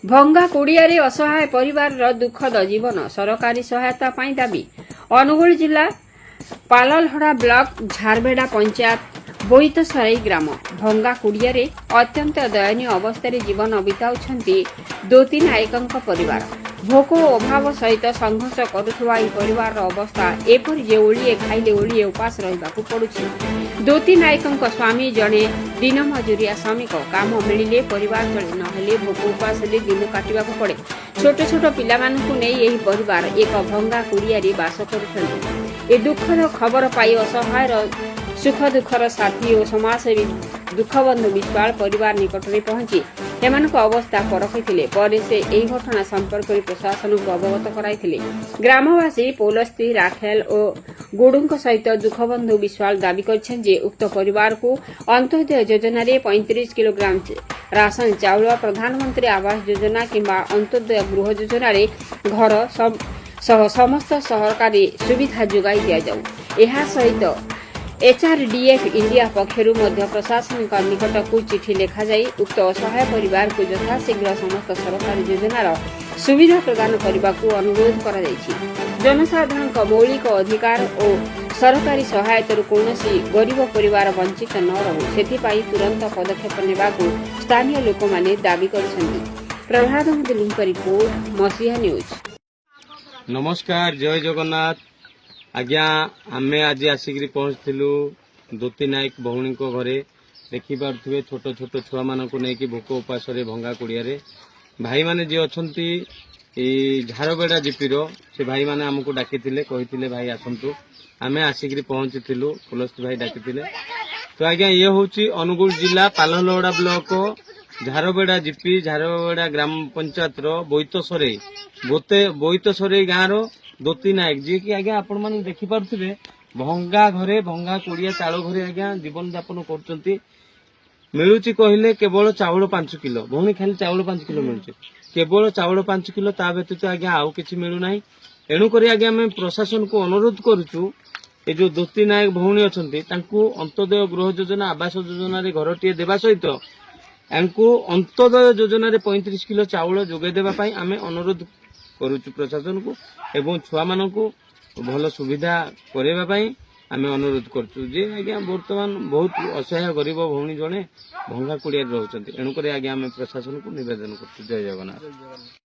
भंगा कुड़ियारे असहाय परिवार दुखद जीवन सरकारी सहायता पाई दाबी। अनुगुल जिला पाललहड़ा ब्लॉक झारबेड़ा पंचायत बोईतसराई ग्राम भंगा कुड़ियारे अत्यंत दयनीय अवस्था जीवन बिताउछंती दोती नायकଙ୍କ परिवार। भोक ओ अभाव सहित संघर्ष करुवा परिवार अवस्था एपरि जे ओलिए खाइले ओलिए उपास रहिबाकु पड़ुछि। दोती नायकଙ୍କ स्वामी जड़े दिन मजुरिया श्रमिक काम मिलिले परिवार चली नहेले भोक उपास दिन काटिबाकु पड़े। छोट छोट पिलामानकु नै एही परिवार एक भंगा कुड़ियारे बास करुछन्ति। ए दुखद खबर पाई असहाय सुख दुखर साथी और समाजसेवी दुखबंधु विश्वाल परिवार निकट में पहुंची एमानक अवस्था परखिथिले। पर से एही घटना संपर्क में प्रशासन को अवगत कराइथिले। ग्रामवासी पौलस्ती राखेल और गुडुंक सहित दुखबंधु विश्वाल दाबी करछन जे उक्त परिवार को अंत्योदय योजना रे 35 किलोग्राम राशन चाउल प्रधानमंत्री आवास योजना किंबा अंत्योदय गृह योजना रे घर सह समस्त सरकारी सुविधा जोगाई दिया जाऊ। एहा सहित एचआरडीएफ इंडिया पक्षरु मध्य प्रशासन निकट को चिठी लिखा जाई उक्त असहाय परिवार को यथाशीघ्र समस्त सरकारी योजनार सुविधा प्रदान करने को अनुरोध करा जायछि। जनसाधारण मौलिक अधिकार और सरकारी सहायता कौनसी गरीब परिवार वंचित न रहू सेथिपाई तुरंत पदक्षेप नेबाकू स्थानीय लोक माने दाबी करछन्ति। प्रभात मुदलिंग रिपोर्ट मसीहा न्यूज। नमस्कार, जय जगन्नाथ। आज्ञा आमे आज आसिक पहुंचलु दोती नायक भौणी को घरे। देखि पारे छोट छोट छुआ मान को लेकिन भोक उपास भंगा कुड़िया भाई माने जे अछंती झारबेड़ा जीपी से भाई माने हमको डाकी कही भाई आसतु आमे आसिक पहुंचीलु पुलस्ती भाई डाकी। तो आज्ञा ये हूँ अनुगुल जिला पाललहड़ा ब्लॉक झारबेड़ा जीपी झारबेड़ा ग्राम पंचायत बोईतसरे गाँव दोती नायक जी की आज्ञा आपण मैंने देखी पारे भंगा घरे भंगा कुड़िया चाउल घरे आज्ञा जीवन यापन कर मिलूची कहले केवल चाउल 5 किलो भौणी खाली चाउल 5 किलो मिलूची केवल चाउल 5 किलो ता व्यतीत आज्ञा आउ किछि मिलू नाही। एणु करी आज्ञा आम प्रशासन को अनुरोध करूचु ए जो दोती नायक भौणी अछंती तांकू अंत्योदय गृह योजना आवास योजना रे घरटीए देबा सहित एंकू अंत्योदय योजना रे 35 किलो चाउल जोगे देबा पई आमे अनुरोध करूचु प्रशासन को एवं छुआ मान को भल सुविधा करने आम अनुरोध करूँ जे आज्ञा बर्तमान बहुत असहाय गरीब भौणी जड़े भंगा कुड़िया रोचे। एणुक आज्ञा आम प्रशासन को निवेदन कर। जय जगन्नाथ।